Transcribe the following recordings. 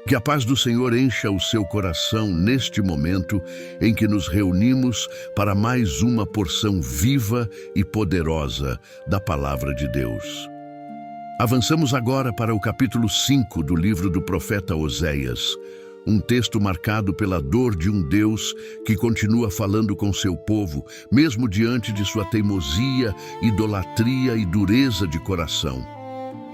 Que a paz do Senhor encha o seu coração neste momento em que nos reunimos para mais uma porção viva e poderosa da Palavra de Deus. Avançamos agora para o capítulo 5 do livro do profeta Oséias, um texto marcado pela dor de um Deus que continua falando com seu povo, mesmo diante de sua teimosia, idolatria e dureza de coração.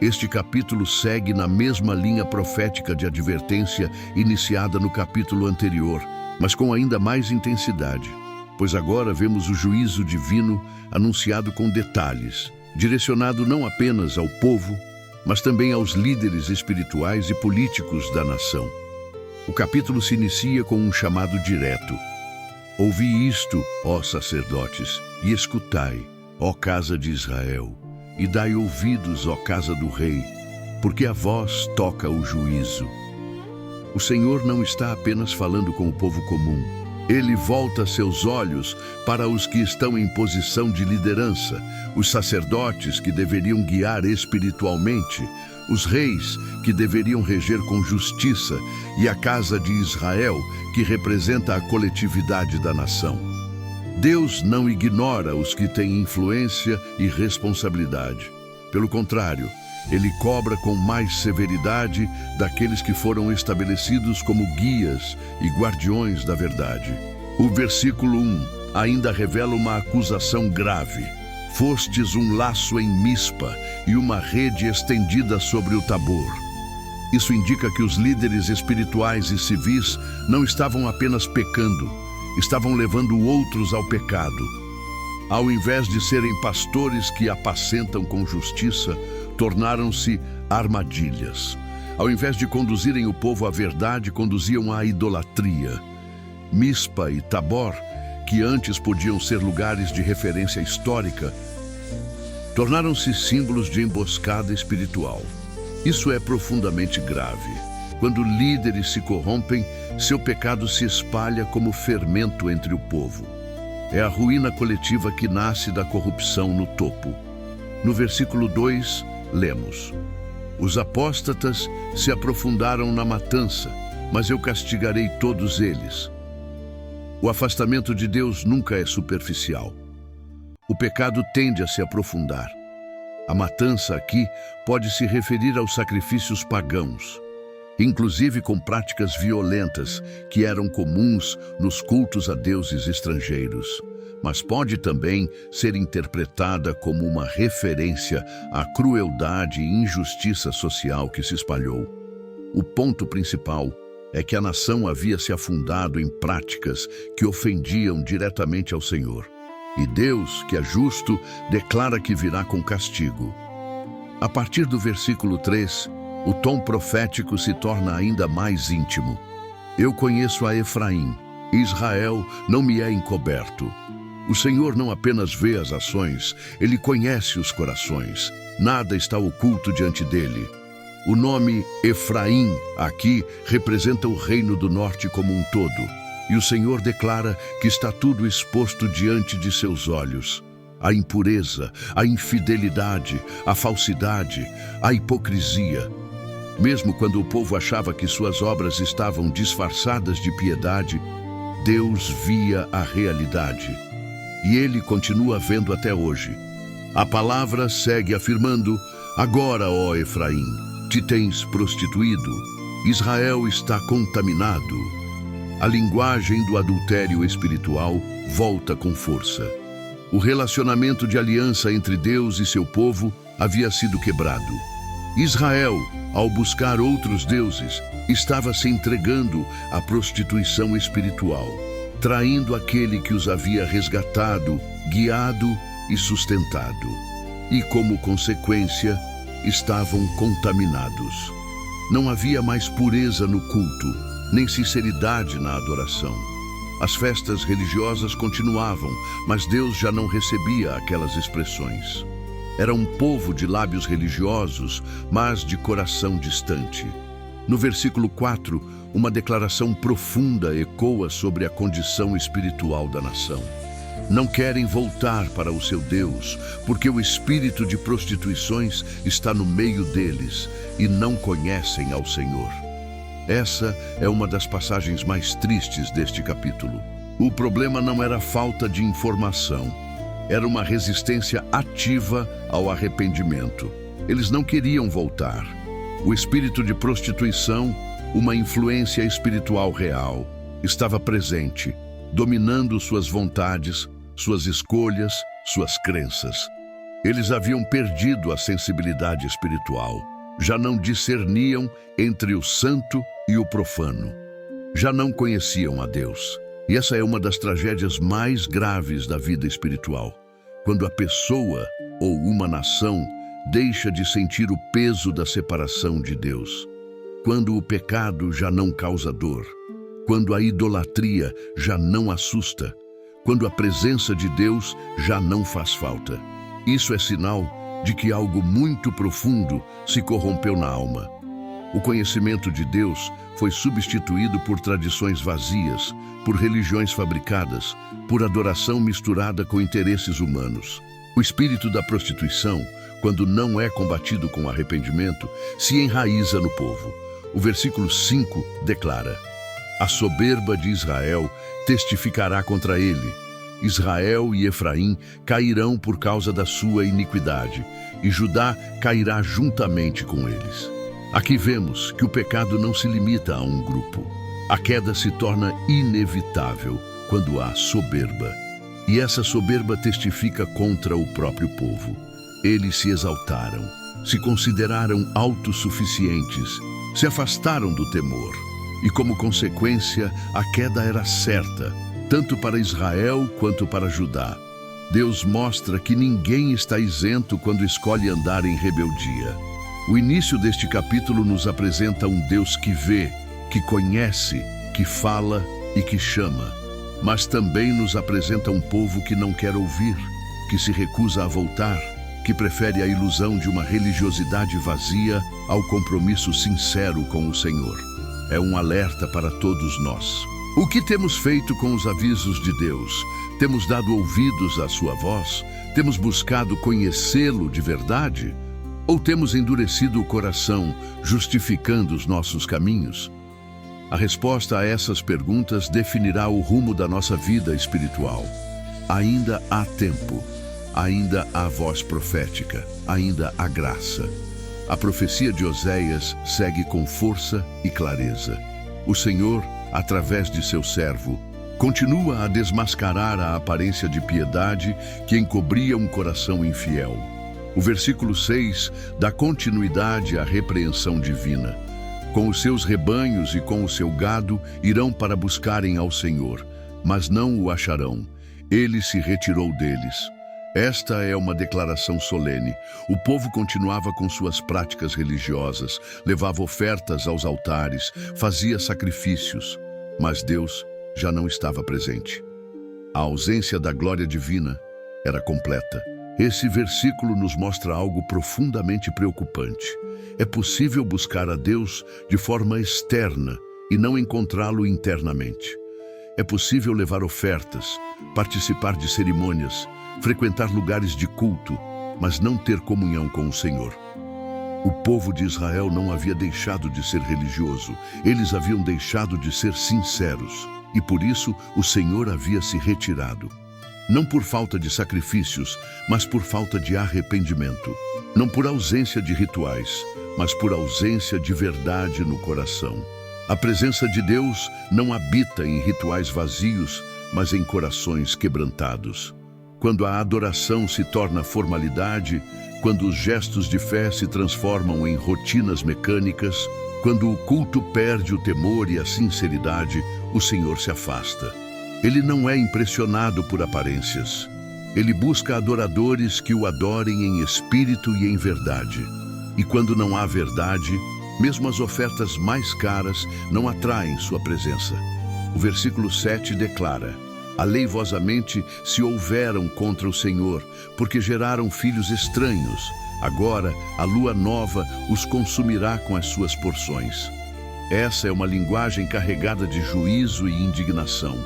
Este capítulo segue na mesma linha profética de advertência iniciada no capítulo anterior, mas com ainda mais intensidade, pois agora vemos o juízo divino anunciado com detalhes, direcionado não apenas ao povo, mas também aos líderes espirituais e políticos da nação. O capítulo se inicia com um chamado direto. Ouvi isto, ó sacerdotes, e escutai, ó casa de Israel. E dai ouvidos, ó casa do rei, porque a vós toca o juízo. O Senhor não está apenas falando com o povo comum. Ele volta seus olhos para os que estão em posição de liderança, os sacerdotes que deveriam guiar espiritualmente, os reis que deveriam reger com justiça e a casa de Israel, que representa a coletividade da nação. Deus não ignora os que têm influência e responsabilidade. Pelo contrário, Ele cobra com mais severidade daqueles que foram estabelecidos como guias e guardiões da verdade. O versículo 1 ainda revela uma acusação grave. Fostes um laço em Mispa e uma rede estendida sobre o Tabor. Isso indica que os líderes espirituais e civis não estavam apenas pecando, estavam levando outros ao pecado. Ao invés de serem pastores que apacentam com justiça, tornaram-se armadilhas. Ao invés de conduzirem o povo à verdade, conduziam à idolatria. Mispa e Tabor, que antes podiam ser lugares de referência histórica, tornaram-se símbolos de emboscada espiritual. Isso é profundamente grave. Quando líderes se corrompem, seu pecado se espalha como fermento entre o povo. É a ruína coletiva que nasce da corrupção no topo. No versículo 2, lemos: Os apóstatas se aprofundaram na matança, mas eu castigarei todos eles. O afastamento de Deus nunca é superficial. O pecado tende a se aprofundar. A matança aqui pode se referir aos sacrifícios pagãos, inclusive com práticas violentas que eram comuns nos cultos a deuses estrangeiros, mas pode também ser interpretada como uma referência à crueldade e injustiça social que se espalhou. O ponto principal é que a nação havia se afundado em práticas que ofendiam diretamente ao Senhor. E Deus, que é justo, declara que virá com castigo. A partir do versículo 3, o tom profético se torna ainda mais íntimo. Eu conheço a Efraim, Israel não me é encoberto. O Senhor não apenas vê as ações, Ele conhece os corações. Nada está oculto diante dele. O nome Efraim aqui representa o reino do norte como um todo. E o Senhor declara que está tudo exposto diante de seus olhos. A impureza, a infidelidade, a falsidade, a hipocrisia. Mesmo quando o povo achava que suas obras estavam disfarçadas de piedade, Deus via a realidade. E Ele continua vendo até hoje. A palavra segue afirmando: Agora, ó Efraim, te tens prostituído. Israel está contaminado. A linguagem do adultério espiritual volta com força. O relacionamento de aliança entre Deus e seu povo havia sido quebrado. Israel, ao buscar outros deuses, estava se entregando à prostituição espiritual, traindo aquele que os havia resgatado, guiado e sustentado. E, como consequência, estavam contaminados. Não havia mais pureza no culto, nem sinceridade na adoração. As festas religiosas continuavam, mas Deus já não recebia aquelas expressões. Era um povo de lábios religiosos, mas de coração distante. No versículo 4, uma declaração profunda ecoa sobre a condição espiritual da nação. Não querem voltar para o seu Deus, porque o espírito de prostituições está no meio deles e não conhecem ao Senhor. Essa é uma das passagens mais tristes deste capítulo. O problema não era falta de informação, era uma resistência ativa ao arrependimento. Eles não queriam voltar. O espírito de prostituição, uma influência espiritual real, estava presente, dominando suas vontades, suas escolhas, suas crenças. Eles haviam perdido a sensibilidade espiritual. Já não discerniam entre o santo e o profano. Já não conheciam a Deus. E essa é uma das tragédias mais graves da vida espiritual. Quando a pessoa ou uma nação deixa de sentir o peso da separação de Deus. Quando o pecado já não causa dor. Quando a idolatria já não assusta. Quando a presença de Deus já não faz falta. Isso é sinal de que algo muito profundo se corrompeu na alma. O conhecimento de Deus foi substituído por tradições vazias, por religiões fabricadas, por adoração misturada com interesses humanos. O espírito da prostituição, quando não é combatido com arrependimento, se enraiza no povo. O versículo 5 declara: a soberba de Israel testificará contra ele. Israel e Efraim cairão por causa da sua iniquidade, e Judá cairá juntamente com eles. Aqui vemos que o pecado não se limita a um grupo. A queda se torna inevitável quando há soberba. E essa soberba testifica contra o próprio povo. Eles se exaltaram, se consideraram autossuficientes, se afastaram do temor. E como consequência, a queda era certa, tanto para Israel quanto para Judá. Deus mostra que ninguém está isento quando escolhe andar em rebeldia. O início deste capítulo nos apresenta um Deus que vê, que conhece, que fala e que chama. Mas também nos apresenta um povo que não quer ouvir, que se recusa a voltar, que prefere a ilusão de uma religiosidade vazia ao compromisso sincero com o Senhor. É um alerta para todos nós. O que temos feito com os avisos de Deus? Temos dado ouvidos à sua voz? Temos buscado conhecê-lo de verdade? Ou temos endurecido o coração, justificando os nossos caminhos? A resposta a essas perguntas definirá o rumo da nossa vida espiritual. Ainda há tempo, ainda há voz profética, ainda há graça. A profecia de Oséias segue com força e clareza. O Senhor, através de seu servo, continua a desmascarar a aparência de piedade que encobria um coração infiel. O versículo 6 dá continuidade à repreensão divina. Com os seus rebanhos e com o seu gado irão para buscarem ao Senhor, mas não o acharão. Ele se retirou deles. Esta é uma declaração solene. O povo continuava com suas práticas religiosas, levava ofertas aos altares, fazia sacrifícios, mas Deus já não estava presente. A ausência da glória divina era completa. Esse versículo nos mostra algo profundamente preocupante. É possível buscar a Deus de forma externa e não encontrá-lo internamente. É possível levar ofertas, participar de cerimônias, frequentar lugares de culto, mas não ter comunhão com o Senhor. O povo de Israel não havia deixado de ser religioso, eles haviam deixado de ser sinceros, e por isso o Senhor havia se retirado. Não por falta de sacrifícios, mas por falta de arrependimento. Não por ausência de rituais, mas por ausência de verdade no coração. A presença de Deus não habita em rituais vazios, mas em corações quebrantados. Quando a adoração se torna formalidade, quando os gestos de fé se transformam em rotinas mecânicas, quando o culto perde o temor e a sinceridade, o Senhor se afasta. Ele não é impressionado por aparências. Ele busca adoradores que o adorem em espírito e em verdade. E quando não há verdade, mesmo as ofertas mais caras não atraem sua presença. O versículo 7 declara: aleivosamente se houveram contra o Senhor, porque geraram filhos estranhos. Agora a lua nova os consumirá com as suas porções. Essa é uma linguagem carregada de juízo e indignação.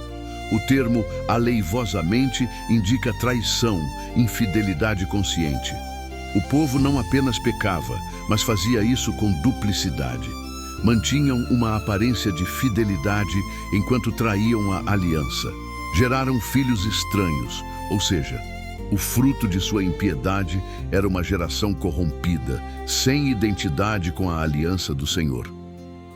O termo aleivosamente indica traição, infidelidade consciente. O povo não apenas pecava, mas fazia isso com duplicidade. Mantinham uma aparência de fidelidade enquanto traíam a aliança. Geraram filhos estranhos, ou seja, o fruto de sua impiedade era uma geração corrompida, sem identidade com a aliança do Senhor.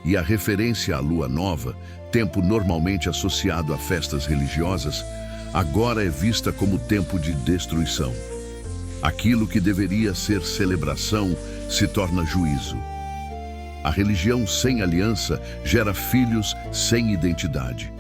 E a referência à lua nova, tempo normalmente associado a festas religiosas, agora é vista como tempo de destruição. Aquilo que deveria ser celebração se torna juízo. A religião sem aliança gera filhos sem identidade.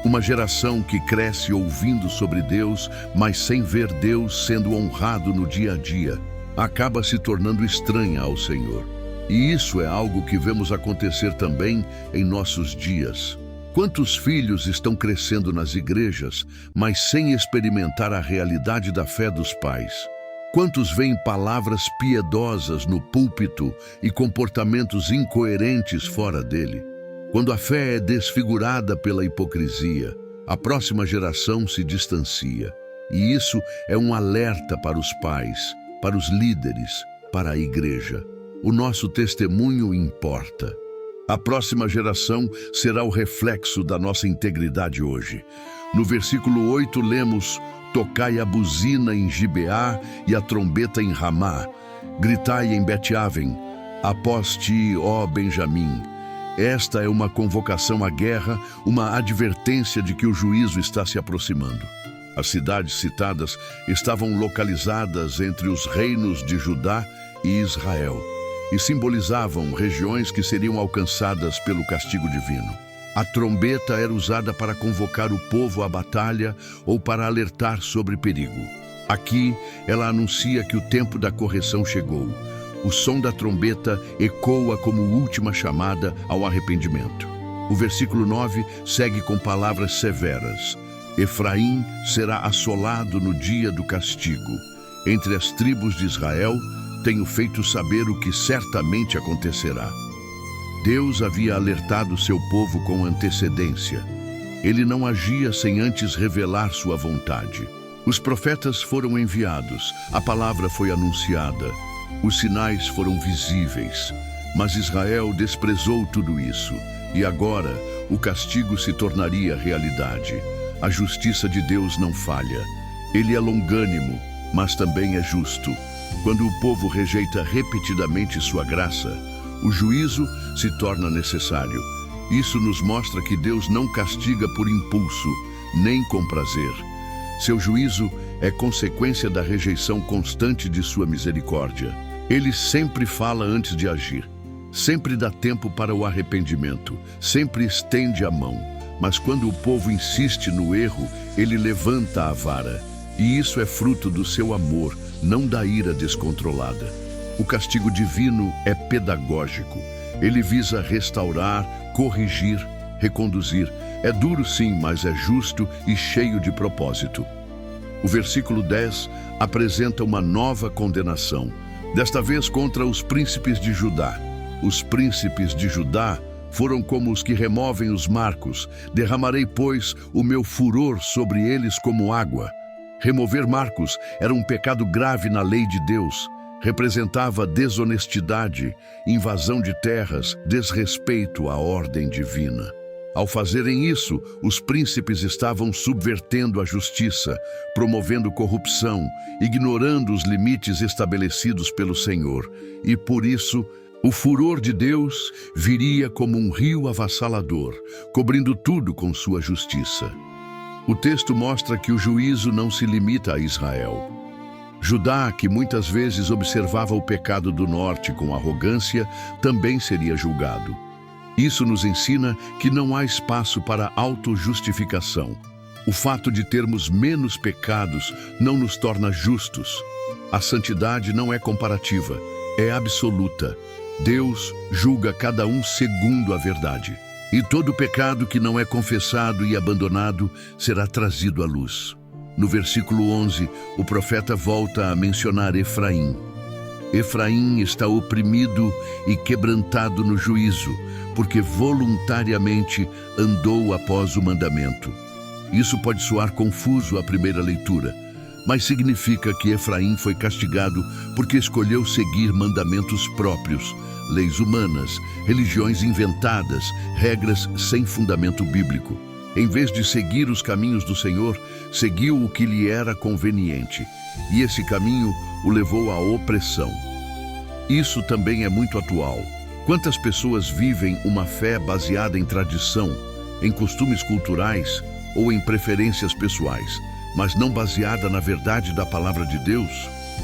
Uma geração que cresce ouvindo sobre Deus, mas sem ver Deus sendo honrado no dia a dia, acaba se tornando estranha ao Senhor. E isso é algo que vemos acontecer também em nossos dias. Quantos filhos estão crescendo nas igrejas, mas sem experimentar a realidade da fé dos pais? Quantos veem palavras piedosas no púlpito e comportamentos incoerentes fora dele? Quando a fé é desfigurada pela hipocrisia, a próxima geração se distancia. E isso é um alerta para os pais, para os líderes, para a igreja. O nosso testemunho importa. A próxima geração será o reflexo da nossa integridade hoje. No versículo 8 lemos: tocai a buzina em Gibeá e a trombeta em Ramá. Gritai em Bet-Aven, após ti, ó Benjamim. Esta é uma convocação à guerra, uma advertência de que o juízo está se aproximando. As cidades citadas estavam localizadas entre os reinos de Judá e Israel e simbolizavam regiões que seriam alcançadas pelo castigo divino. A trombeta era usada para convocar o povo à batalha ou para alertar sobre perigo. Aqui, ela anuncia que o tempo da correção chegou. O som da trombeta ecoa como última chamada ao arrependimento. O versículo 9 segue com palavras severas. Efraim será assolado no dia do castigo. Entre as tribos de Israel, tenho feito saber o que certamente acontecerá. Deus havia alertado seu povo com antecedência. Ele não agia sem antes revelar sua vontade. Os profetas foram enviados, a palavra foi anunciada, os sinais foram visíveis, mas Israel desprezou tudo isso, e agora o castigo se tornaria realidade. A justiça de Deus não falha. Ele é longânimo, mas também é justo. Quando o povo rejeita repetidamente sua graça, o juízo se torna necessário. Isso nos mostra que Deus não castiga por impulso, nem com prazer. Seu juízo é consequência da rejeição constante de sua misericórdia. Ele sempre fala antes de agir, sempre dá tempo para o arrependimento, sempre estende a mão. Mas quando o povo insiste no erro, ele levanta a vara. E isso é fruto do seu amor, não da ira descontrolada. O castigo divino é pedagógico. Ele visa restaurar, corrigir, reconduzir. É duro sim, mas é justo e cheio de propósito. O versículo 10 apresenta uma nova condenação, desta vez contra os príncipes de Judá. Os príncipes de Judá foram como os que removem os marcos. Derramarei, pois, o meu furor sobre eles como água. Remover marcos era um pecado grave na lei de Deus. Representava desonestidade, invasão de terras, desrespeito à ordem divina. Ao fazerem isso, os príncipes estavam subvertendo a justiça, promovendo corrupção, ignorando os limites estabelecidos pelo Senhor. E por isso, o furor de Deus viria como um rio avassalador, cobrindo tudo com sua justiça. O texto mostra que o juízo não se limita a Israel. Judá, que muitas vezes observava o pecado do norte com arrogância, também seria julgado. Isso nos ensina que não há espaço para autojustificação. O fato de termos menos pecados não nos torna justos. A santidade não é comparativa, é absoluta. Deus julga cada um segundo a verdade. E todo pecado que não é confessado e abandonado será trazido à luz. No versículo 11, o profeta volta a mencionar Efraim. Efraim está oprimido e quebrantado no juízo, porque voluntariamente andou após o mandamento. Isso pode soar confuso à primeira leitura, mas significa que Efraim foi castigado porque escolheu seguir mandamentos próprios, leis humanas, religiões inventadas, regras sem fundamento bíblico. Em vez de seguir os caminhos do Senhor, seguiu o que lhe era conveniente, e esse caminho o levou à opressão. Isso também é muito atual. Quantas pessoas vivem uma fé baseada em tradição, em costumes culturais ou em preferências pessoais, mas não baseada na verdade da palavra de Deus?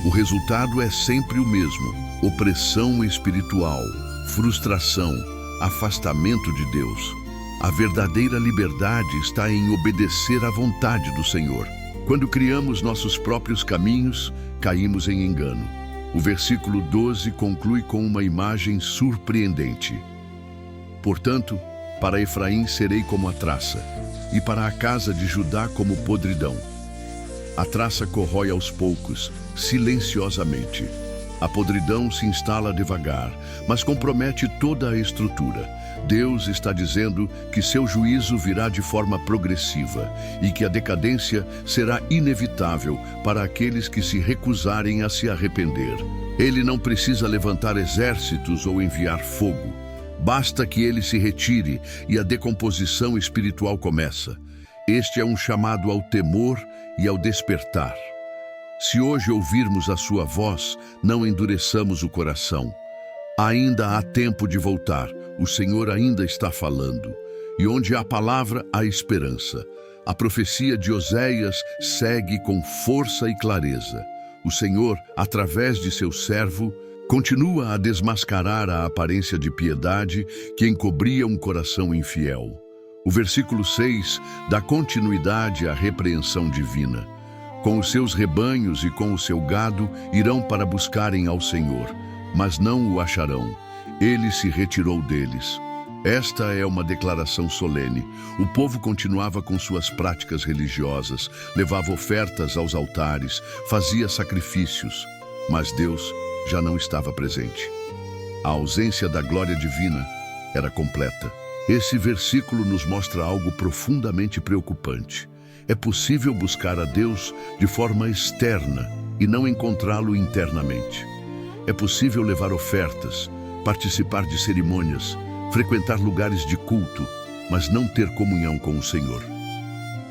O resultado é sempre o mesmo: opressão espiritual, frustração, afastamento de Deus. A verdadeira liberdade está em obedecer à vontade do Senhor. Quando criamos nossos próprios caminhos, caímos em engano. O versículo 12 conclui com uma imagem surpreendente. Portanto, para Efraim serei como a traça, e para a casa de Judá como podridão. A traça corrói aos poucos, silenciosamente. A podridão se instala devagar, mas compromete toda a estrutura. Deus está dizendo que seu juízo virá de forma progressiva e que a decadência será inevitável para aqueles que se recusarem a se arrepender. Ele não precisa levantar exércitos ou enviar fogo. Basta que ele se retire e a decomposição espiritual começa. Este é um chamado ao temor e ao despertar. Se hoje ouvirmos a sua voz, não endureçamos o coração. Ainda há tempo de voltar, o Senhor ainda está falando. E onde há palavra, há esperança. A profecia de Oséias segue com força e clareza. O Senhor, através de seu servo, continua a desmascarar a aparência de piedade que encobria um coração infiel. O versículo 6 dá continuidade à repreensão divina. Com os seus rebanhos e com o seu gado irão para buscarem ao Senhor, mas não o acharão. Ele se retirou deles. Esta é uma declaração solene. O povo continuava com suas práticas religiosas, levava ofertas aos altares, fazia sacrifícios, mas Deus já não estava presente. A ausência da glória divina era completa. Esse versículo nos mostra algo profundamente preocupante. É possível buscar a Deus de forma externa e não encontrá-lo internamente. É possível levar ofertas, participar de cerimônias, frequentar lugares de culto, mas não ter comunhão com o Senhor.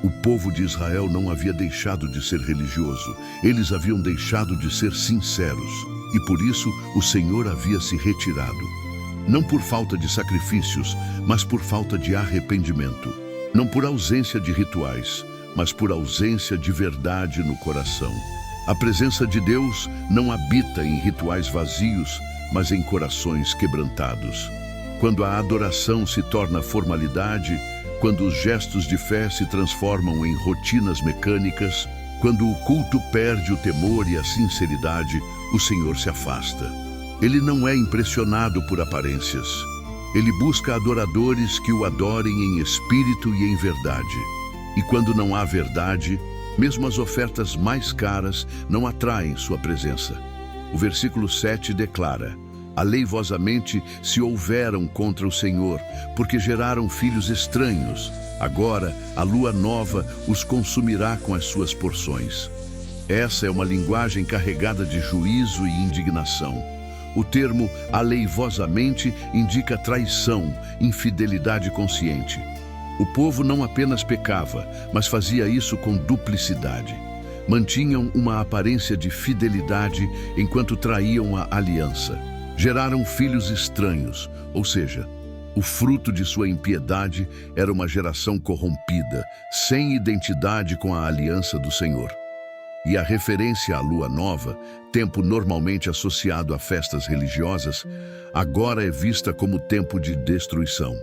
O povo de Israel não havia deixado de ser religioso, eles haviam deixado de ser sinceros, e por isso o Senhor havia se retirado. Não por falta de sacrifícios, mas por falta de arrependimento. Não por ausência de rituais, mas por ausência de verdade no coração. A presença de Deus não habita em rituais vazios, mas em corações quebrantados. Quando a adoração se torna formalidade, quando os gestos de fé se transformam em rotinas mecânicas, quando o culto perde o temor e a sinceridade, o Senhor se afasta. Ele não é impressionado por aparências. Ele busca adoradores que o adorem em espírito e em verdade. E quando não há verdade, mesmo as ofertas mais caras não atraem sua presença. O versículo 7 declara: aleivosamente se houveram contra o Senhor, porque geraram filhos estranhos. Agora a lua nova os consumirá com as suas porções. Essa é uma linguagem carregada de juízo e indignação. O termo aleivosamente indica traição, infidelidade consciente. O povo não apenas pecava, mas fazia isso com duplicidade. Mantinham uma aparência de fidelidade enquanto traíam a aliança. Geraram filhos estranhos, ou seja, o fruto de sua impiedade era uma geração corrompida, sem identidade com a aliança do Senhor. E a referência à lua nova, tempo normalmente associado a festas religiosas, agora é vista como tempo de destruição.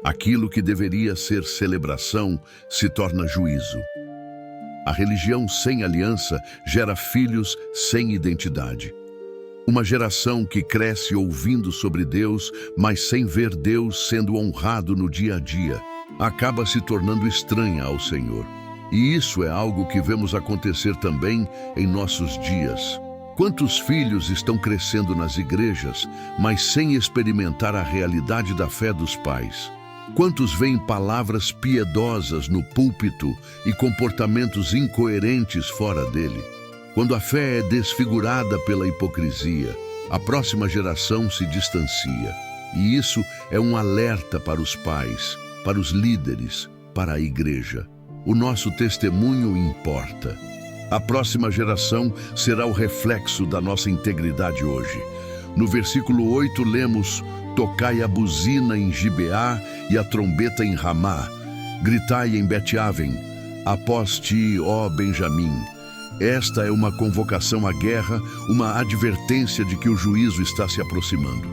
Aquilo que deveria ser celebração se torna juízo. A religião sem aliança gera filhos sem identidade. Uma geração que cresce ouvindo sobre Deus, mas sem ver Deus sendo honrado no dia a dia, acaba se tornando estranha ao Senhor. E isso é algo que vemos acontecer também em nossos dias. Quantos filhos estão crescendo nas igrejas, mas sem experimentar a realidade da fé dos pais? Quantos veem palavras piedosas no púlpito e comportamentos incoerentes fora dele? Quando a fé é desfigurada pela hipocrisia, A próxima geração se distancia, e isso é um alerta para os pais, para os líderes, para a igreja. O nosso testemunho importa. A próxima geração será o reflexo da nossa integridade hoje. No versículo 8 lemos: tocai a buzina em Gibeá e a trombeta em Ramá. Gritai em Bet-Aven, após ti, ó Benjamim. Esta é uma convocação à guerra, uma advertência de que o juízo está se aproximando.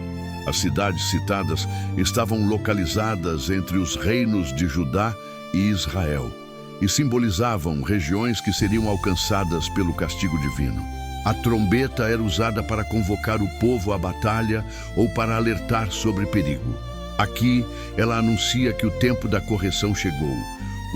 As cidades citadas estavam localizadas entre os reinos de Judá e Israel e simbolizavam regiões que seriam alcançadas pelo castigo divino. A trombeta era usada para convocar o povo à batalha ou para alertar sobre perigo. Aqui, ela anuncia que o tempo da correção chegou.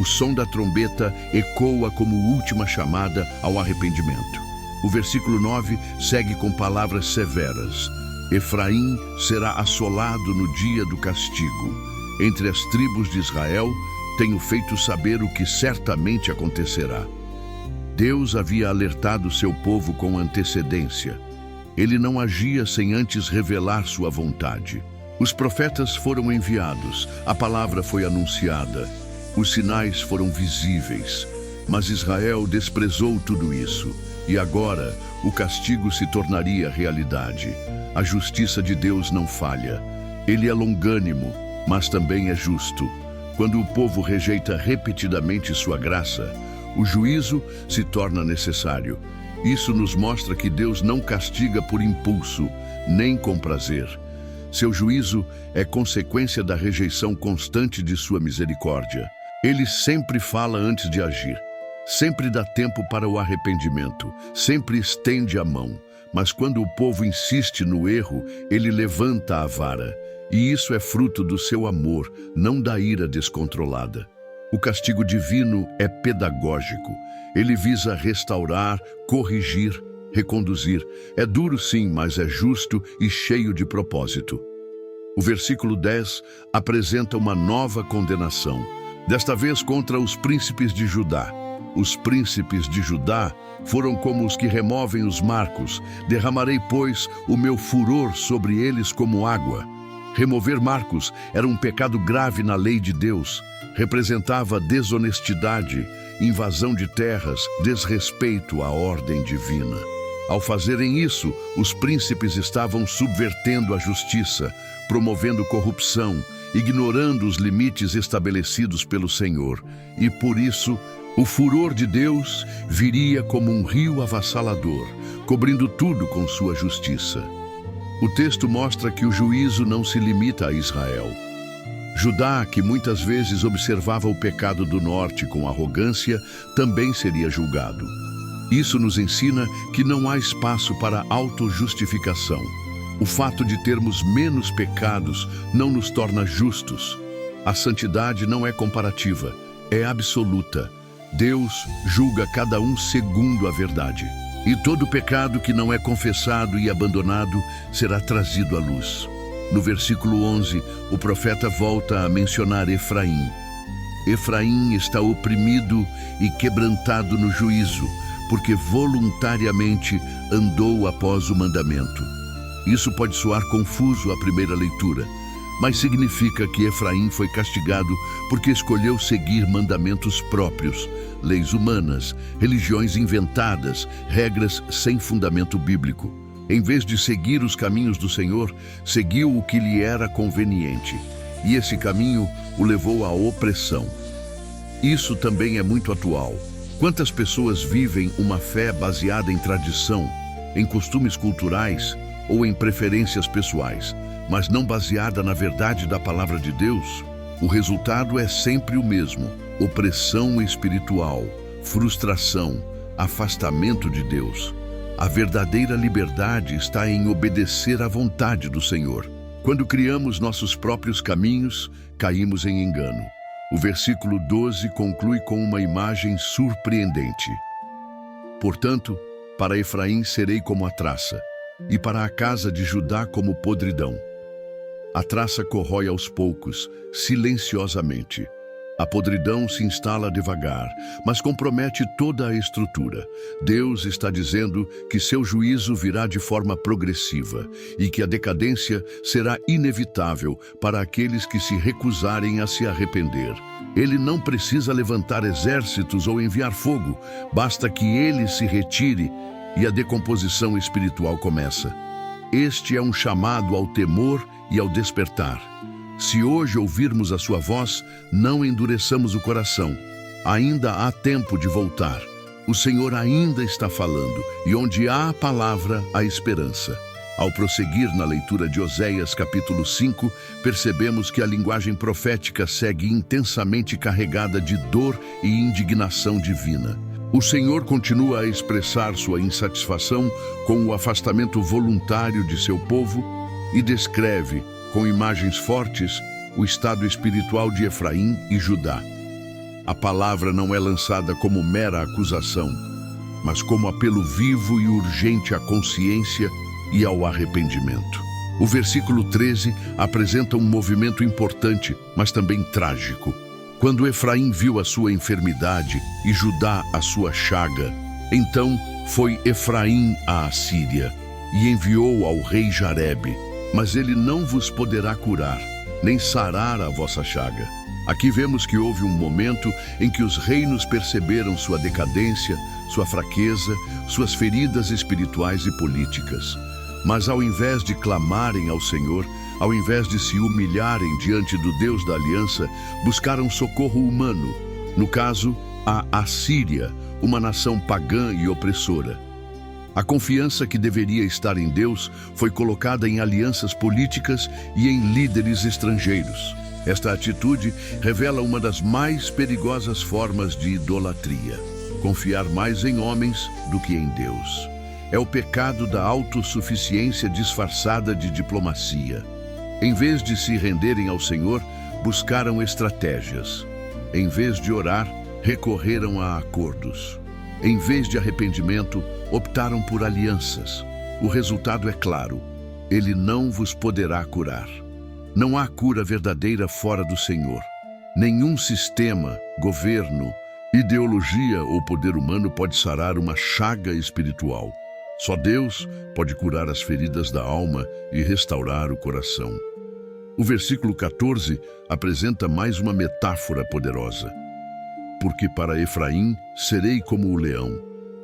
O som da trombeta ecoa como última chamada ao arrependimento. O versículo 9 segue com palavras severas. Efraim será assolado no dia do castigo. Entre as tribos de Israel, tenho feito saber o que certamente acontecerá. Deus havia alertado seu povo com antecedência. Ele não agia sem antes revelar sua vontade. Os profetas foram enviados, a palavra foi anunciada, os sinais foram visíveis, mas Israel desprezou tudo isso, e agora o castigo se tornaria realidade. A justiça de Deus não falha. Ele é longânimo, mas também é justo. Quando o povo rejeita repetidamente sua graça, o juízo se torna necessário. Isso nos mostra que Deus não castiga por impulso, nem com prazer. Seu juízo é consequência da rejeição constante de sua misericórdia. Ele sempre fala antes de agir, sempre dá tempo para o arrependimento, sempre estende a mão. Mas quando o povo insiste no erro, ele levanta a vara. E isso é fruto do seu amor, não da ira descontrolada. O castigo divino é pedagógico. Ele visa restaurar, corrigir, reconduzir. É duro sim, mas é justo e cheio de propósito. O versículo 10 apresenta uma nova condenação, desta vez contra os príncipes de Judá. Os príncipes de Judá foram como os que removem os marcos. Derramarei, pois, o meu furor sobre eles como água. Remover marcos era um pecado grave na lei de Deus. Representava desonestidade, invasão de terras, desrespeito à ordem divina. Ao fazerem isso, os príncipes estavam subvertendo a justiça, promovendo corrupção, ignorando os limites estabelecidos pelo Senhor. E por isso, o furor de Deus viria como um rio avassalador, cobrindo tudo com sua justiça. O texto mostra que o juízo não se limita a Israel. Judá, que muitas vezes observava o pecado do norte com arrogância, também seria julgado. Isso nos ensina que não há espaço para autojustificação. O fato de termos menos pecados não nos torna justos. A santidade não é comparativa, é absoluta. Deus julga cada um segundo a verdade. E todo pecado que não é confessado e abandonado será trazido à luz. No versículo 11, o profeta volta a mencionar Efraim. Efraim está oprimido e quebrantado no juízo, porque voluntariamente andou após o mandamento. Isso pode soar confuso à primeira leitura, mas significa que Efraim foi castigado porque escolheu seguir mandamentos próprios, leis humanas, religiões inventadas, regras sem fundamento bíblico. Em vez de seguir os caminhos do Senhor, seguiu o que lhe era conveniente, e esse caminho o levou à opressão. Isso também é muito atual. Quantas pessoas vivem uma fé baseada em tradição, em costumes culturais ou em preferências pessoais, mas não baseada na verdade da palavra de Deus? O resultado é sempre o mesmo: opressão espiritual, frustração, afastamento de Deus. A verdadeira liberdade está em obedecer à vontade do Senhor. Quando criamos nossos próprios caminhos, caímos em engano. O versículo 12 conclui com uma imagem surpreendente. Portanto, para Efraim serei como a traça, e para a casa de Judá como podridão. A traça corrói aos poucos, silenciosamente. A podridão se instala devagar, mas compromete toda a estrutura. Deus está dizendo que seu juízo virá de forma progressiva e que a decadência será inevitável para aqueles que se recusarem a se arrepender. Ele não precisa levantar exércitos ou enviar fogo, basta que ele se retire e a decomposição espiritual começa. Este é um chamado ao temor e ao despertar. Se hoje ouvirmos a sua voz, não endureçamos o coração. Ainda há tempo de voltar. O Senhor ainda está falando, e onde há a palavra, há esperança. Ao prosseguir na leitura de Oséias capítulo 5, percebemos que a linguagem profética segue intensamente carregada de dor e indignação divina. O Senhor continua a expressar sua insatisfação com o afastamento voluntário de seu povo e descreve, com imagens fortes, o estado espiritual de Efraim e Judá. A palavra não é lançada como mera acusação, mas como apelo vivo e urgente à consciência e ao arrependimento. O versículo 13 apresenta um movimento importante, mas também trágico. Quando Efraim viu a sua enfermidade e Judá a sua chaga, então foi Efraim à Assíria e enviou ao rei Jarebe. Mas ele não vos poderá curar, nem sarar a vossa chaga. Aqui vemos que houve um momento em que os reinos perceberam sua decadência, sua fraqueza, suas feridas espirituais e políticas. Mas ao invés de clamarem ao Senhor, ao invés de se humilharem diante do Deus da aliança, buscaram socorro humano. No caso, a Assíria, uma nação pagã e opressora. A confiança que deveria estar em Deus foi colocada em alianças políticas e em líderes estrangeiros. Esta atitude revela uma das mais perigosas formas de idolatria: confiar mais em homens do que em Deus. É o pecado da autossuficiência disfarçada de diplomacia. Em vez de se renderem ao Senhor, buscaram estratégias. Em vez de orar, recorreram a acordos. Em vez de arrependimento, optaram por alianças. O resultado é claro: ele não vos poderá curar. Não há cura verdadeira fora do Senhor. Nenhum sistema, governo, ideologia ou poder humano pode sarar uma chaga espiritual. Só Deus pode curar as feridas da alma e restaurar o coração. O versículo 14 apresenta mais uma metáfora poderosa. Porque para Efraim serei como o leão,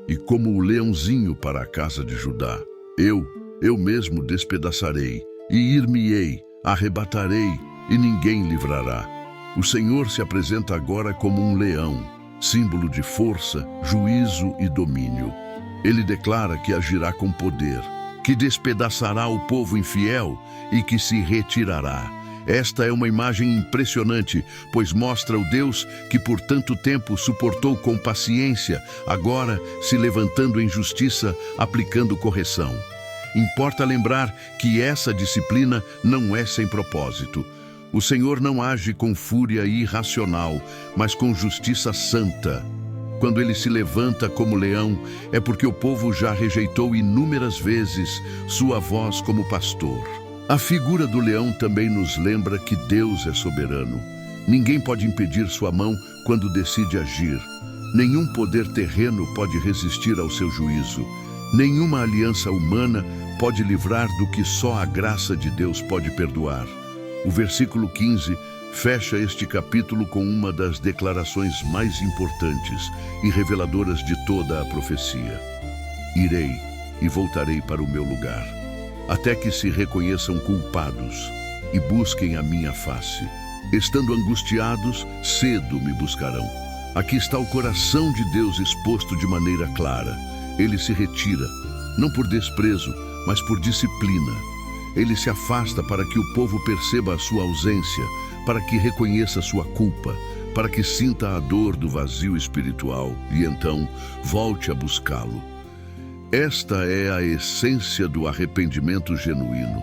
e como o leãozinho para a casa de Judá. Eu mesmo despedaçarei, e ir-me-ei, arrebatarei, e ninguém livrará. O Senhor se apresenta agora como um leão, símbolo de força, juízo e domínio. Ele declara que agirá com poder, que despedaçará o povo infiel e que se retirará. Esta é uma imagem impressionante, pois mostra o Deus que por tanto tempo suportou com paciência, agora se levantando em justiça, aplicando correção. Importa lembrar que essa disciplina não é sem propósito. O Senhor não age com fúria irracional, mas com justiça santa. Quando ele se levanta como leão, é porque o povo já rejeitou inúmeras vezes sua voz como pastor. A figura do leão também nos lembra que Deus é soberano. Ninguém pode impedir sua mão quando decide agir. Nenhum poder terreno pode resistir ao seu juízo. Nenhuma aliança humana pode livrar do que só a graça de Deus pode perdoar. O versículo 15 fecha este capítulo com uma das declarações mais importantes e reveladoras de toda a profecia. Irei e voltarei para o meu lugar, até que se reconheçam culpados e busquem a minha face. Estando angustiados, cedo me buscarão. Aqui está o coração de Deus exposto de maneira clara. Ele se retira, não por desprezo, mas por disciplina. Ele se afasta para que o povo perceba a sua ausência, para que reconheça sua culpa, para que sinta a dor do vazio espiritual e então volte a buscá-lo. Esta é a essência do arrependimento genuíno.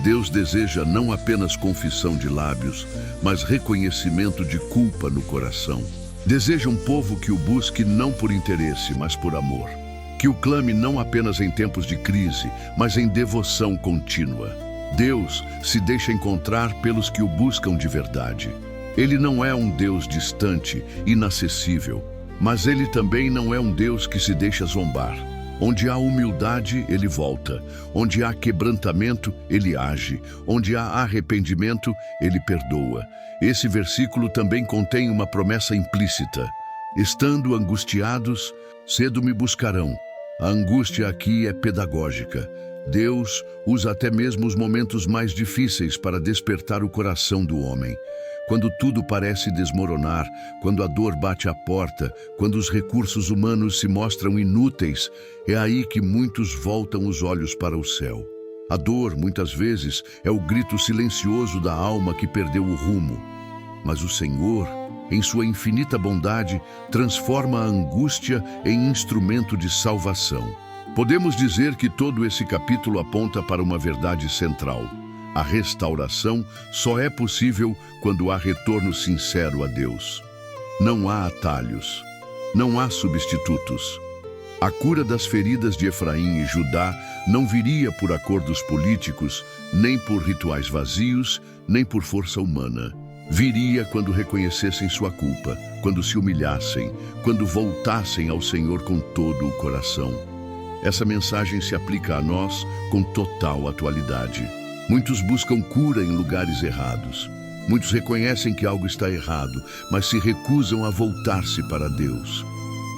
Deus deseja não apenas confissão de lábios, mas reconhecimento de culpa no coração. Deseja um povo que o busque não por interesse, mas por amor. Que o clame não apenas em tempos de crise, mas em devoção contínua. Deus se deixa encontrar pelos que o buscam de verdade. Ele não é um Deus distante, inacessível, mas Ele também não é um Deus que se deixa zombar. Onde há humildade, Ele volta. Onde há quebrantamento, Ele age. Onde há arrependimento, Ele perdoa. Esse versículo também contém uma promessa implícita. Estando angustiados, cedo me buscarão. A angústia aqui é pedagógica. Deus usa até mesmo os momentos mais difíceis para despertar o coração do homem. Quando tudo parece desmoronar, quando a dor bate à porta, quando os recursos humanos se mostram inúteis, é aí que muitos voltam os olhos para o céu. A dor, muitas vezes, é o grito silencioso da alma que perdeu o rumo. Mas o Senhor, em sua infinita bondade, transforma a angústia em instrumento de salvação. Podemos dizer que todo esse capítulo aponta para uma verdade central. A restauração só é possível quando há retorno sincero a Deus. Não há atalhos, não há substitutos. A cura das feridas de Efraim e Judá não viria por acordos políticos, nem por rituais vazios, nem por força humana. Viria quando reconhecessem sua culpa, quando se humilhassem, quando voltassem ao Senhor com todo o coração. Essa mensagem se aplica a nós com total atualidade. Muitos buscam cura em lugares errados. Muitos reconhecem que algo está errado, mas se recusam a voltar-se para Deus.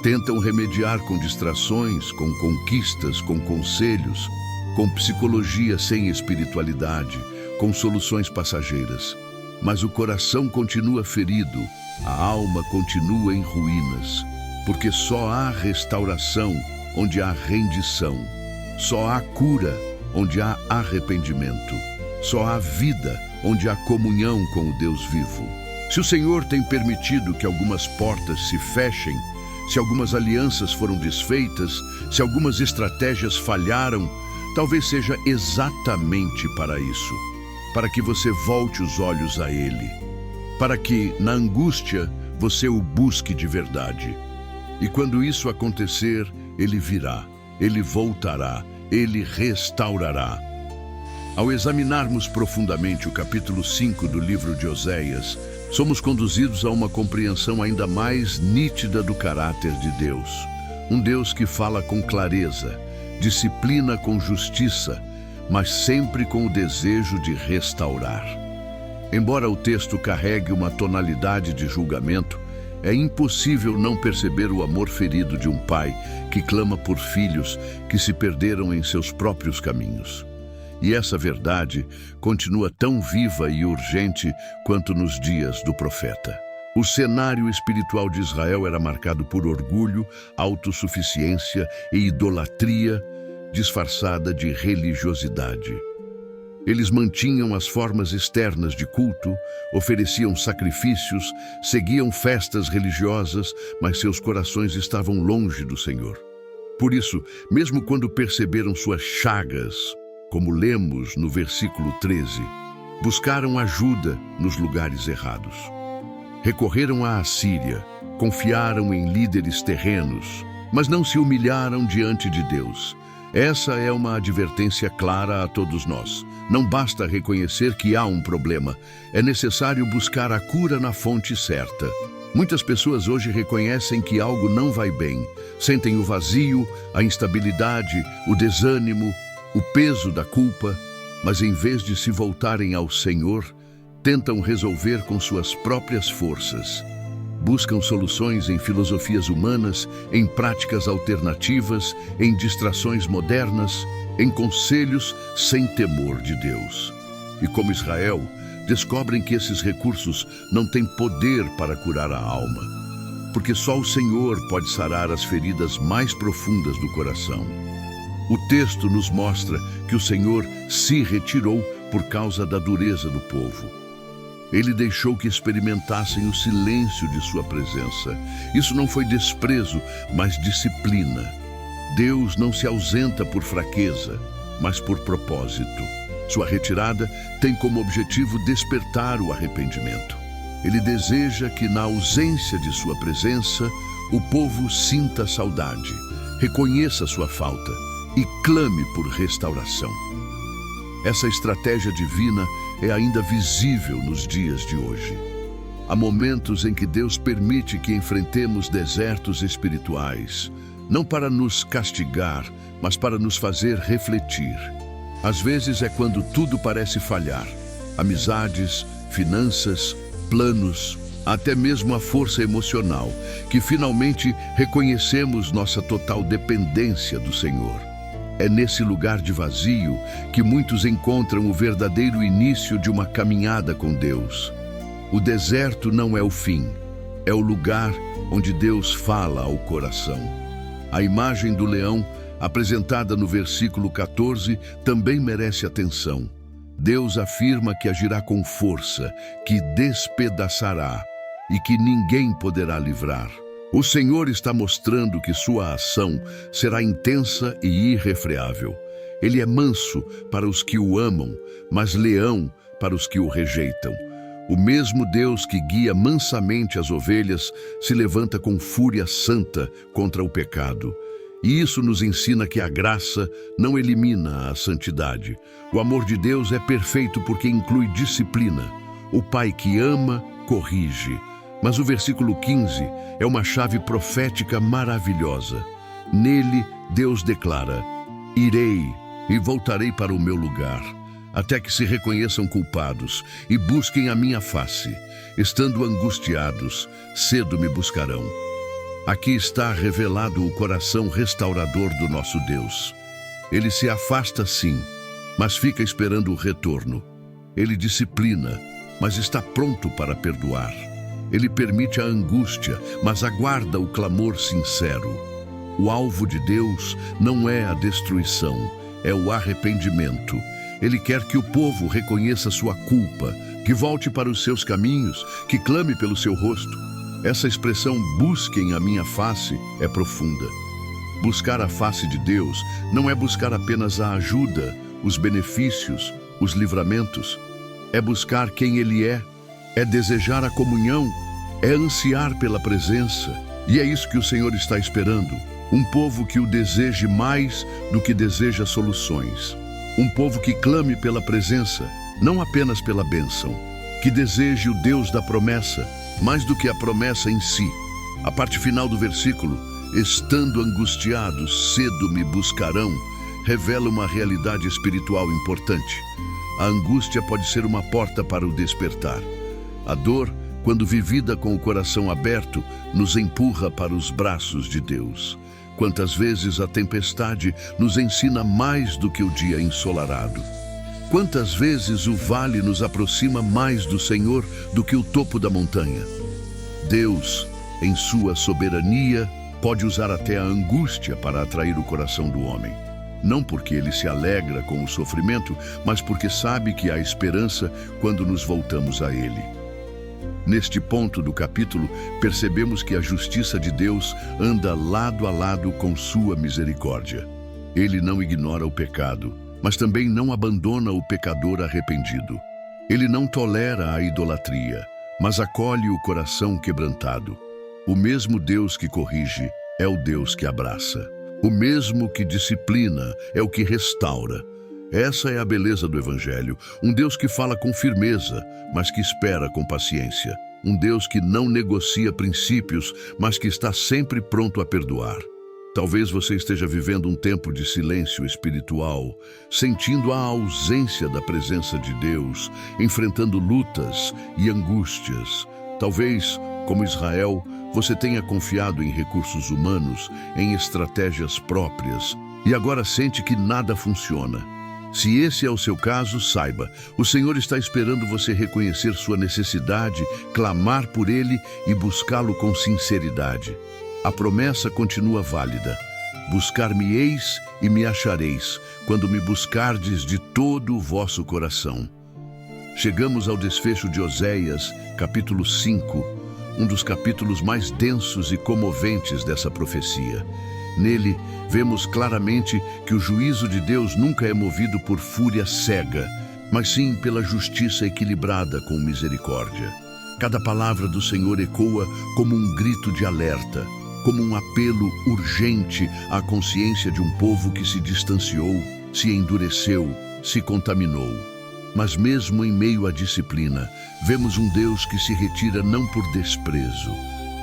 Tentam remediar com distrações, com conquistas, com conselhos, com psicologia sem espiritualidade, com soluções passageiras. Mas o coração continua ferido, a alma continua em ruínas, porque só há restauração onde há rendição, só há cura onde há arrependimento, só há vida onde há comunhão com o Deus vivo. Se o Senhor tem permitido que algumas portas se fechem, se algumas alianças foram desfeitas, se algumas estratégias falharam, talvez seja exatamente para isso, para que você volte os olhos a Ele, para que, na angústia, você o busque de verdade. E quando isso acontecer, Ele virá, Ele voltará, Ele restaurará. Ao examinarmos profundamente o capítulo 5 do livro de Oséias, somos conduzidos a uma compreensão ainda mais nítida do caráter de Deus. Um Deus que fala com clareza, disciplina com justiça, mas sempre com o desejo de restaurar. Embora o texto carregue uma tonalidade de julgamento, é impossível não perceber o amor ferido de um pai que clama por filhos que se perderam em seus próprios caminhos. E essa verdade continua tão viva e urgente quanto nos dias do profeta. O cenário espiritual de Israel era marcado por orgulho, autossuficiência e idolatria disfarçada de religiosidade. Eles mantinham as formas externas de culto, ofereciam sacrifícios, seguiam festas religiosas, mas seus corações estavam longe do Senhor. Por isso, mesmo quando perceberam suas chagas, como lemos no versículo 13, buscaram ajuda nos lugares errados. Recorreram à Assíria, confiaram em líderes terrenos, mas não se humilharam diante de Deus. Essa é uma advertência clara a todos nós. Não basta reconhecer que há um problema, é necessário buscar a cura na fonte certa. Muitas pessoas hoje reconhecem que algo não vai bem, sentem o vazio, a instabilidade, o desânimo, o peso da culpa, mas em vez de se voltarem ao Senhor, tentam resolver com suas próprias forças. Buscam soluções em filosofias humanas, em práticas alternativas, em distrações modernas, em conselhos sem temor de Deus. E como Israel, descobrem que esses recursos não têm poder para curar a alma, porque só o Senhor pode sarar as feridas mais profundas do coração. O texto nos mostra que o Senhor se retirou por causa da dureza do povo. Ele deixou que experimentassem o silêncio de sua presença. Isso não foi desprezo, mas disciplina. Deus não se ausenta por fraqueza, mas por propósito. Sua retirada tem como objetivo despertar o arrependimento. Ele deseja que, na ausência de sua presença, o povo sinta saudade, reconheça sua falta e clame por restauração. Essa estratégia divina é ainda visível nos dias de hoje. Há momentos em que Deus permite que enfrentemos desertos espirituais, não para nos castigar, mas para nos fazer refletir. Às vezes é quando tudo parece falhar: amizades, finanças, planos, até mesmo a força emocional, que finalmente reconhecemos nossa total dependência do Senhor. É nesse lugar de vazio que muitos encontram o verdadeiro início de uma caminhada com Deus. O deserto não é o fim, é o lugar onde Deus fala ao coração. A imagem do leão, apresentada no versículo 14, também merece atenção. Deus afirma que agirá com força, que despedaçará e que ninguém poderá livrar. O Senhor está mostrando que sua ação será intensa e irrefreável. Ele é manso para os que o amam, mas leão para os que o rejeitam. O mesmo Deus que guia mansamente as ovelhas se levanta com fúria santa contra o pecado. E isso nos ensina que a graça não elimina a santidade. O amor de Deus é perfeito porque inclui disciplina. O Pai que ama, corrige. Mas o versículo 15 é uma chave profética maravilhosa. Nele, Deus declara: irei e voltarei para o meu lugar, até que se reconheçam culpados e busquem a minha face. Estando angustiados, cedo me buscarão. Aqui está revelado o coração restaurador do nosso Deus. Ele se afasta sim, mas fica esperando o retorno. Ele disciplina, mas está pronto para perdoar. Ele permite a angústia, mas aguarda o clamor sincero. O alvo de Deus não é a destruição, é o arrependimento. Ele quer que o povo reconheça sua culpa, que volte para os seus caminhos, que clame pelo seu rosto. Essa expressão "busquem a minha face" é profunda. Buscar a face de Deus não é buscar apenas a ajuda, os benefícios, os livramentos. É buscar quem Ele é desejar a comunhão, é ansiar pela presença. E é isso que o Senhor está esperando. Um povo que o deseje mais do que deseja soluções. Um povo que clame pela presença, não apenas pela bênção. Que deseje o Deus da promessa, mais do que a promessa em si. A parte final do versículo, estando angustiados, cedo me buscarão, revela uma realidade espiritual importante. A angústia pode ser uma porta para o despertar. A dor, quando vivida com o coração aberto, nos empurra para os braços de Deus. Quantas vezes a tempestade nos ensina mais do que o dia ensolarado. Quantas vezes o vale nos aproxima mais do Senhor do que o topo da montanha. Deus, em sua soberania, pode usar até a angústia para atrair o coração do homem. Não porque ele se alegra com o sofrimento, mas porque sabe que há esperança quando nos voltamos a Ele. Neste ponto do capítulo, percebemos que a justiça de Deus anda lado a lado com sua misericórdia. Ele não ignora o pecado, mas também não abandona o pecador arrependido. Ele não tolera a idolatria, mas acolhe o coração quebrantado. O mesmo Deus que corrige é o Deus que abraça. O mesmo que disciplina é o que restaura. Essa é a beleza do Evangelho, um Deus que fala com firmeza, mas que espera com paciência. Um Deus que não negocia princípios, mas que está sempre pronto a perdoar. Talvez você esteja vivendo um tempo de silêncio espiritual, sentindo a ausência da presença de Deus, enfrentando lutas e angústias. Talvez, como Israel, você tenha confiado em recursos humanos, em estratégias próprias, e agora sente que nada funciona. Se esse é o seu caso, saiba, o Senhor está esperando você reconhecer sua necessidade, clamar por Ele e buscá-lo com sinceridade. A promessa continua válida. Buscar-me-eis e me achareis, quando me buscardes de todo o vosso coração. Chegamos ao desfecho de Oséias, capítulo 5, um dos capítulos mais densos e comoventes dessa profecia. Nele, vemos claramente que o juízo de Deus nunca é movido por fúria cega, mas sim pela justiça equilibrada com misericórdia. Cada palavra do Senhor ecoa como um grito de alerta, como um apelo urgente à consciência de um povo que se distanciou, se endureceu, se contaminou. Mas mesmo em meio à disciplina, vemos um Deus que se retira não por desprezo,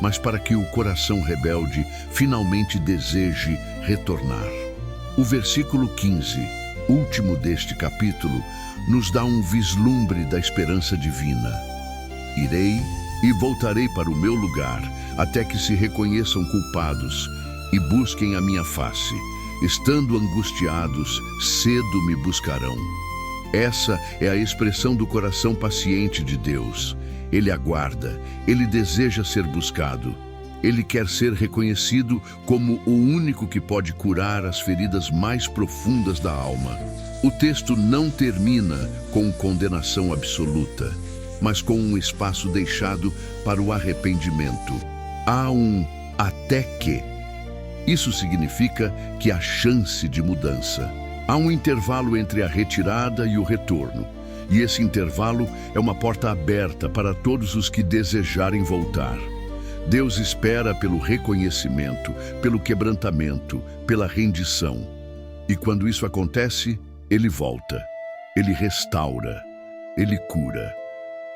mas para que o coração rebelde finalmente deseje retornar. O versículo 15, último deste capítulo, nos dá um vislumbre da esperança divina. Irei e voltarei para o meu lugar, até que se reconheçam culpados e busquem a minha face. Estando angustiados, cedo me buscarão. Essa é a expressão do coração paciente de Deus. Ele aguarda, ele deseja ser buscado. Ele quer ser reconhecido como o único que pode curar as feridas mais profundas da alma. O texto não termina com condenação absoluta, mas com um espaço deixado para o arrependimento. Há um até que. Isso significa que há chance de mudança. Há um intervalo entre a retirada e o retorno, e esse intervalo é uma porta aberta para todos os que desejarem voltar. Deus espera pelo reconhecimento, pelo quebrantamento, pela rendição. E quando isso acontece, Ele volta, Ele restaura, Ele cura.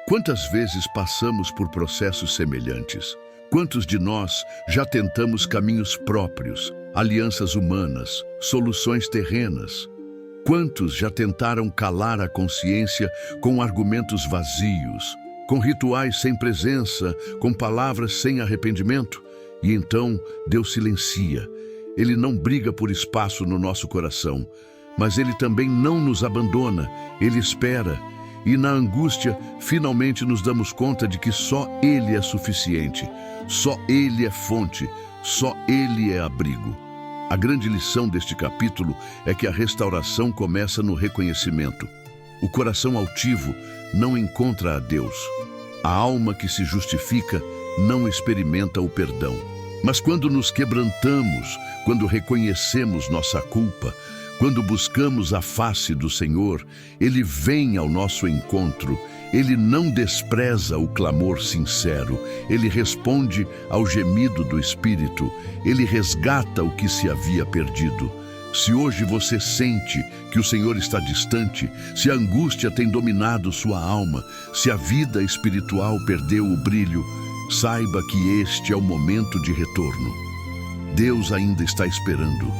Quantas vezes passamos por processos semelhantes? Quantos de nós já tentamos caminhos próprios, alianças humanas, soluções terrenas? Quantos já tentaram calar a consciência com argumentos vazios, com rituais sem presença, com palavras sem arrependimento? E então Deus silencia. Ele não briga por espaço no nosso coração, mas Ele também não nos abandona. Ele espera. E na angústia, finalmente nos damos conta de que só Ele é suficiente, só Ele é fonte, só Ele é abrigo. A grande lição deste capítulo é que a restauração começa no reconhecimento. O coração altivo não encontra a Deus. A alma que se justifica não experimenta o perdão. Mas quando nos quebrantamos, quando reconhecemos nossa culpa, quando buscamos a face do Senhor, Ele vem ao nosso encontro. Ele não despreza o clamor sincero. Ele responde ao gemido do Espírito. Ele resgata o que se havia perdido. Se hoje você sente que o Senhor está distante, se a angústia tem dominado sua alma, se a vida espiritual perdeu o brilho, saiba que este é o momento de retorno. Deus ainda está esperando.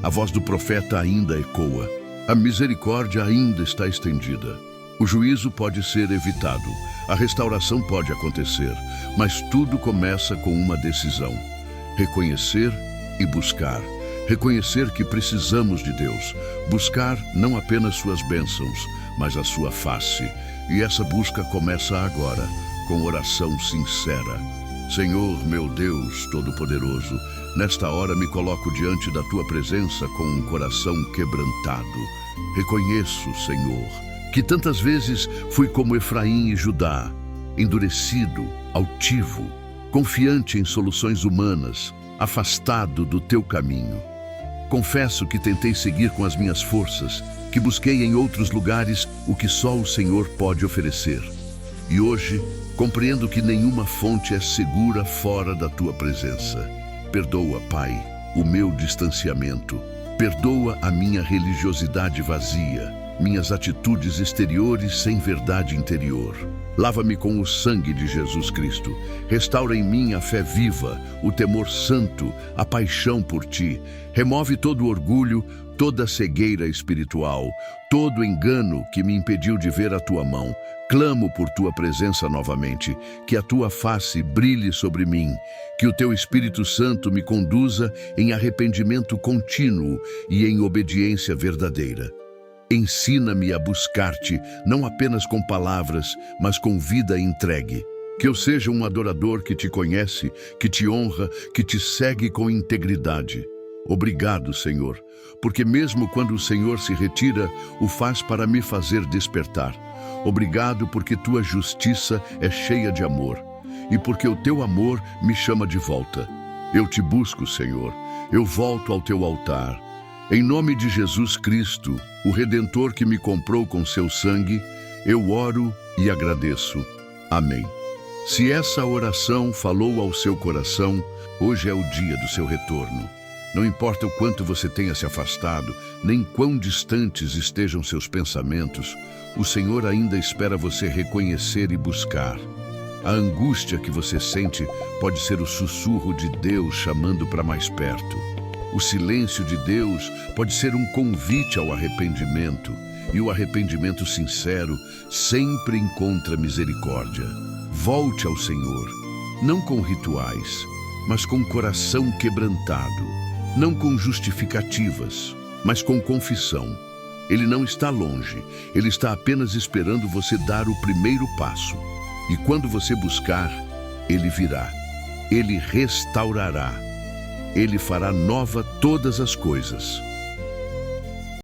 A voz do profeta ainda ecoa. A misericórdia ainda está estendida. O juízo pode ser evitado. A restauração pode acontecer. Mas tudo começa com uma decisão. Reconhecer e buscar. Reconhecer que precisamos de Deus. Buscar não apenas suas bênçãos, mas a sua face. E essa busca começa agora, com oração sincera. Senhor, meu Deus Todo-Poderoso, nesta hora me coloco diante da Tua presença com um coração quebrantado. Reconheço, Senhor, que tantas vezes fui como Efraim e Judá, endurecido, altivo, confiante em soluções humanas, afastado do Teu caminho. Confesso que tentei seguir com as minhas forças, que busquei em outros lugares o que só o Senhor pode oferecer. E hoje, compreendo que nenhuma fonte é segura fora da Tua presença. Perdoa, Pai, o meu distanciamento. Perdoa a minha religiosidade vazia, minhas atitudes exteriores sem verdade interior. Lava-me com o sangue de Jesus Cristo. Restaura em mim a fé viva, o temor santo, a paixão por Ti. Remove todo o orgulho, toda a cegueira espiritual, todo engano que me impediu de ver a Tua mão. Clamo por Tua presença novamente, que a Tua face brilhe sobre mim, que o Teu Espírito Santo me conduza em arrependimento contínuo e em obediência verdadeira. Ensina-me a buscar-Te, não apenas com palavras, mas com vida entregue. Que eu seja um adorador que Te conhece, que Te honra, que Te segue com integridade. Obrigado, Senhor, porque mesmo quando o Senhor se retira, o faz para me fazer despertar. Obrigado porque Tua justiça é cheia de amor e porque o Teu amor me chama de volta. Eu Te busco, Senhor. Eu volto ao Teu altar. Em nome de Jesus Cristo, o Redentor que me comprou com Seu sangue, eu oro e agradeço. Amém. Se essa oração falou ao seu coração, hoje é o dia do seu retorno. Não importa o quanto você tenha se afastado, nem quão distantes estejam seus pensamentos, o Senhor ainda espera você reconhecer e buscar. A angústia que você sente pode ser o sussurro de Deus chamando para mais perto. O silêncio de Deus pode ser um convite ao arrependimento, e o arrependimento sincero sempre encontra misericórdia. Volte ao Senhor, não com rituais, mas com coração quebrantado. Não com justificativas, mas com confissão. Ele não está longe, ele está apenas esperando você dar o primeiro passo. E quando você buscar, ele virá, ele restaurará, ele fará nova todas as coisas.